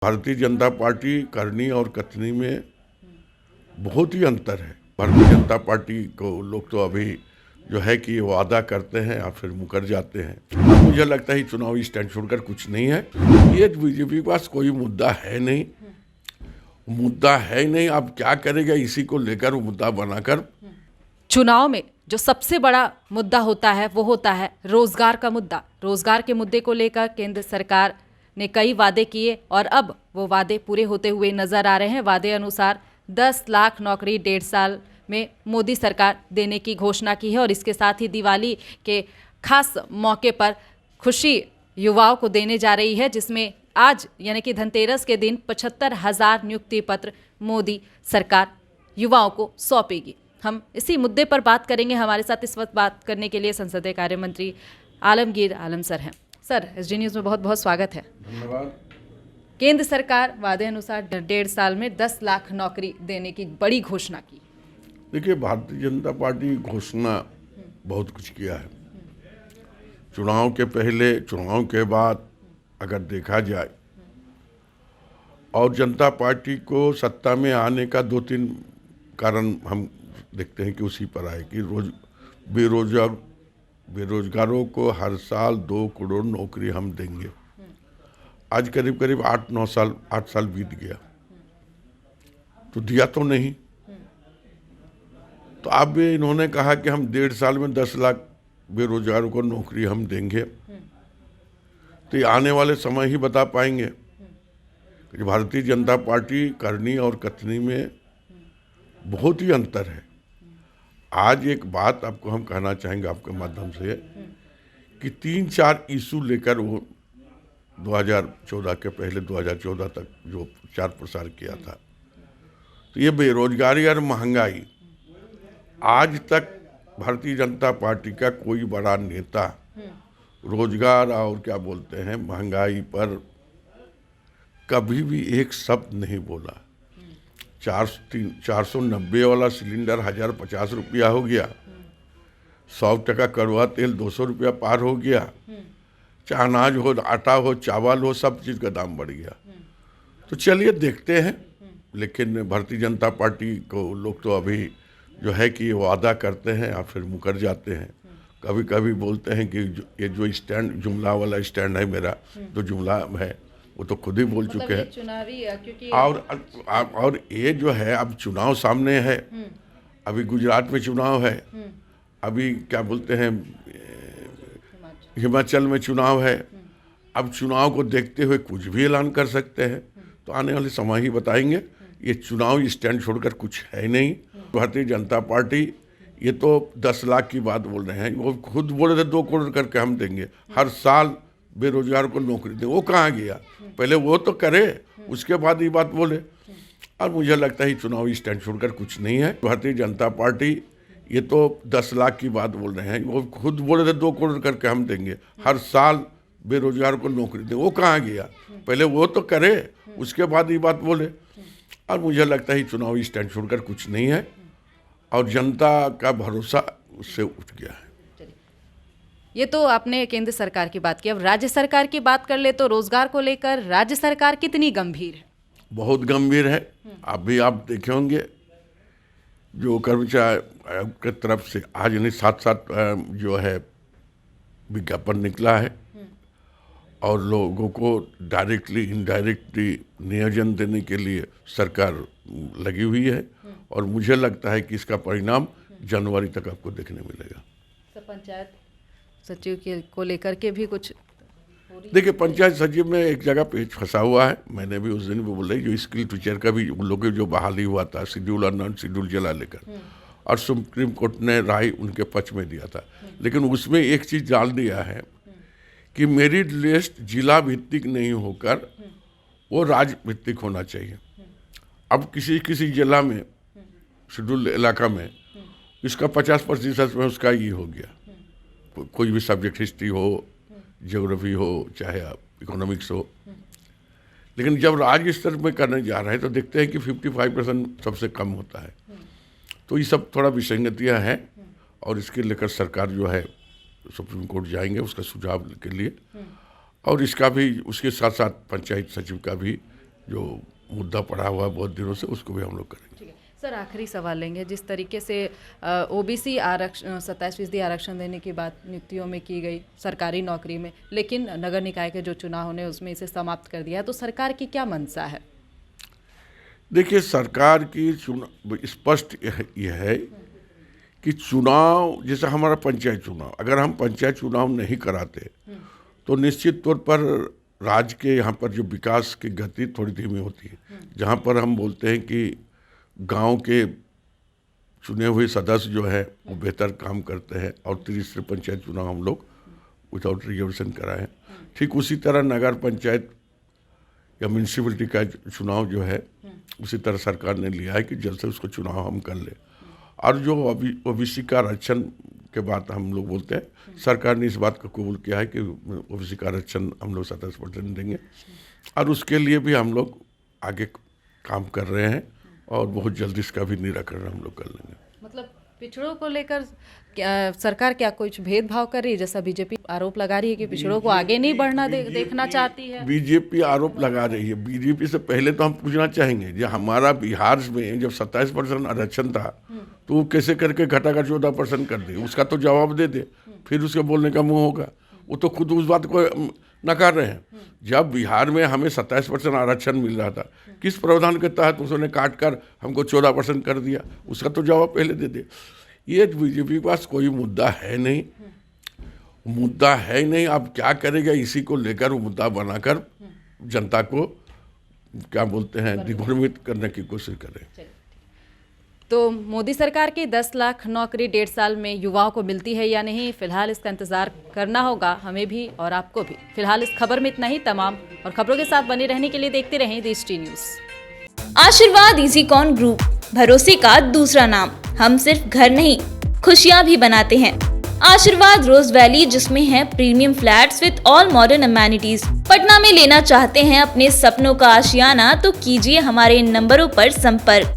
Bharatiya Janata party करनी और कथनी में बहुत ही अंतर है। भारतीय जनता पार्टी को लोग तो अभी जो है कि वादा करते हैं या फिर मुकर जाते हैं। अब मुझे लगता है चुनावी स्टैंड छोड़कर कुछ नहीं है। ये बीजेपी के पास कोई मुद्दा है नहीं, मुद्दा है ही नहीं। अब क्या करेगा इसी को लेकर वो मुद्दा बनाकर। चुनाव में जो सबसे बड़ा मुद्दा होता है वो होता है रोजगार का मुद्दा। रोजगार के मुद्दे को लेकर केंद्र सरकार ने कई वादे किए और अब वो वादे पूरे होते हुए नजर आ रहे हैं। वादे अनुसार 10 लाख नौकरी 1.5 साल में मोदी सरकार देने की घोषणा की है और इसके साथ ही दिवाली के खास मौके पर खुशी युवाओं को देने जा रही है, जिसमें आज यानी कि धनतेरस के दिन 75,000 नियुक्ति पत्र मोदी सरकार युवाओं को सौंपेगी। हम इसी मुद्दे पर बात करेंगे। हमारे साथ इस वक्त बात करने के लिए संसदीय कार्य मंत्री आलमगीर आलम सर हैं। सर, एसडी न्यूज़ में बहुत बहुत स्वागत है। धन्यवाद। केंद्र सरकार वादे अनुसार 1.5 साल में 10 लाख नौकरी देने की बड़ी घोषणा की। देखिए, भारतीय जनता पार्टी घोषणा बहुत कुछ किया है। चुनाव के पहले, चुनाव के बाद अगर देखा जाए, और जनता पार्टी को सत्ता में आने का 2-3 कारण हम देखते हैं कि उसी पर आए कि बेरोजगारों को हर साल 2 करोड़ नौकरी हम देंगे। आज करीब करीब 8 साल बीत गया, तो दिया तो नहीं। तो अब इन्होंने कहा कि हम 1.5 साल में 10 लाख बेरोजगारों को नौकरी हम देंगे। तो ये आने वाले समय ही बता पाएंगे कि भारतीय जनता पार्टी करनी और कथनी में बहुत ही अंतर है। आज एक बात आपको हम कहना चाहेंगे आपके माध्यम से कि 3-4 इशू लेकर वो 2014 के पहले 2014 तक जो प्रचार प्रसार किया था, तो ये बेरोजगारी और महंगाई, आज तक भारतीय जनता पार्टी का कोई बड़ा नेता रोजगार और क्या बोलते हैं महंगाई पर कभी भी एक शब्द नहीं बोला। 490 वाला सिलेंडर 1050 रुपया हो गया, 100 टका कड़वा तेल 200 रुपया पार हो गया, चाहे अनाज हो, आटा हो, चावल हो, सब चीज़ का दाम बढ़ गया। तो चलिए देखते हैं। लेकिन भारतीय जनता पार्टी को लोग तो अभी जो है कि वादा करते हैं या फिर मुकर जाते हैं। कभी कभी बोलते हैं कि ये जो स्टैंड जुमला वाला स्टैंड है मेरा, जो जुमला है वो तो खुद ही बोल चुके हैं। चुनावी क्योंकि और ये जो है अब चुनाव सामने है। अभी गुजरात में चुनाव है, अभी क्या बोलते हैं हिमाचल में चुनाव है। अब चुनाव को देखते हुए कुछ भी ऐलान कर सकते हैं, तो आने वाले समय ही बताएंगे। ये चुनाव स्टैंड छोड़कर कुछ है नहीं। भारतीय जनता पार्टी ये तो 10 लाख की बात बोल रहे हैं, वो खुद बोल रहे थे 2 करोड़ करके हम देंगे, हर साल बेरोजगार को नौकरी दें। वो कहाँ गया? पहले वो तो करे, उसके बाद ये बात बोले। और मुझे लगता है चुनावी स्टैंड छोड़कर कुछ नहीं है। भारतीय जनता पार्टी ये तो 10 लाख की बात बोल रहे हैं, वो खुद बोल रहे थे 2 करोड़ करके हम देंगे, हर साल बेरोजगार को नौकरी दें। वो कहाँ गया? पहले वो तो करे, उसके बाद ये बात बोले। और मुझे लगता है चुनावी स्टैंड छोड़कर कुछ नहीं है और जनता का भरोसा उससे उठ गया है। ये तो आपने केंद्र सरकार की बात की, अब राज्य सरकार की बात कर ले तो रोजगार को लेकर राज्य सरकार कितनी गंभीर है? बहुत गंभीर है। अभी आप देखे होंगे जो कर्मचारी आयोग की तरफ से आज यानी 7 जो है विज्ञापन निकला है और लोगों को डायरेक्टली इनडायरेक्टली नियोजन देने के लिए सरकार लगी हुई है। और मुझे लगता है कि इसका परिणाम जनवरी तक आपको देखने मिलेगा। तो पंचायत सचिव के को लेकर के भी कुछ देखिए, पंचायत सचिव में एक जगह पे फंसा हुआ है। मैंने भी उस दिन भी बोला जो स्किल टीचर का भी उन लोगों जो बहाली हुआ था शेड्यूल और नॉन शेड्यूल जिला लेकर, और सुप्रीम कोर्ट ने राय उनके पक्ष में दिया था। लेकिन उसमें एक चीज़ डाल दिया है कि मेरिट लिस्ट जिला भित्तिक नहीं होकर वो राज्य भित्तिक होना चाहिए। अब किसी जिला में शेड्यूल इलाका में इसका 50% में उसका ये हो गया, कोई भी सब्जेक्ट, हिस्ट्री हो, ज्योग्राफी हो, चाहे इकोनॉमिक्स हो। लेकिन जब राज्य स्तर में करने जा रहे हैं तो देखते हैं कि 55% सबसे कम होता है। तो ये सब थोड़ा विसंगतियाँ हैं और इसके लेकर सरकार जो है सुप्रीम कोर्ट जाएंगे उसका सुझाव के लिए। और इसका भी उसके साथ साथ पंचायत सचिव का भी जो मुद्दा पड़ा हुआ है बहुत दिनों से, उसको भी हम लोग करेंगे। ठीक है सर, आखिरी सवाल लेंगे। जिस तरीके से ओबीसी आरक्षण 27% आरक्षण देने की बात नियुक्तियों में की गई सरकारी नौकरी में, लेकिन नगर निकाय के जो चुनाव होने उसमें इसे समाप्त कर दिया, तो सरकार की क्या मंशा है? देखिए, सरकार की स्पष्ट यह है कि चुनाव, जैसे हमारा पंचायत चुनाव, अगर हम पंचायत चुनाव नहीं कराते तो निश्चित तौर पर राज्य के यहाँ पर जो विकास की गति थोड़ी धीमी होती है। जहाँ पर हम बोलते हैं कि गांव के चुने हुए सदस्य जो है वो बेहतर काम करते हैं और त्रिस्तरीय पंचायत चुनाव हम लोग विदाउट रिजर्वेशन कराएं, ठीक उसी तरह नगर पंचायत या म्यूनसिपलिटी का चुनाव जो है उसी तरह सरकार ने लिया है कि जल्द से उसको चुनाव हम कर ले। और जो ओबीसी का आरक्षण के बात हम लोग बोलते हैं, सरकार ने इस बात को कबूल किया है कि ओबीसी का आरक्षण हम लोग 27% देंगे और उसके लिए भी हम लोग आगे काम कर रहे हैं और बहुत जल्दी इसका भी निराकरण हम लोग कर लेंगे। मतलब पिछड़ों को लेकर सरकार क्या कुछ भेदभाव कर रही है, जैसा बीजेपी आरोप लगा रही है कि पिछड़ों को आगे नहीं बढ़ना देखना चाहती है? बीजेपी आरोप लगा रही है। बीजेपी से पहले तो हम पूछना चाहेंगे, जो हमारा बिहार में जब 27% आरक्षण था तो वो कैसे करके घटाकर 14% कर दे, उसका तो जवाब दे दे, फिर उसके बोलने का मुंह होगा। वो तो खुद उस बात को नकार रहे हैं। जब बिहार में हमें 27% आरक्षण मिल रहा था, किस प्रावधान के तहत उसने काट कर हमको 14% कर दिया, उसका तो जवाब पहले दे दे। ये बीजेपी के पास कोई मुद्दा है नहीं, मुद्दा है नहीं। अब क्या करेगा, इसी को लेकर वो मुद्दा बनाकर जनता को क्या बोलते हैं दिग्भ्रमित करने की कोशिश करें। तो मोदी सरकार की 10 लाख नौकरी 1.5 साल में युवाओं को मिलती है या नहीं, फिलहाल इसका इंतजार करना होगा हमें भी और आपको भी। फिलहाल इस खबर में इतना ही। तमाम और खबरों के साथ बने रहने के लिए देखते रहें दी सिटी न्यूज़। आशीर्वाद इजीकॉन ग्रुप, भरोसे का दूसरा नाम। हम सिर्फ घर नहीं, खुशियां भी बनाते हैं। आशीर्वाद रोज वैली, जिसमें है premium flats with all modern amenities. Patna में लेना चाहते हैं अपने सपनों का आशियाना, तो कीजिए हमारे इन नंबरों पर संपर्क।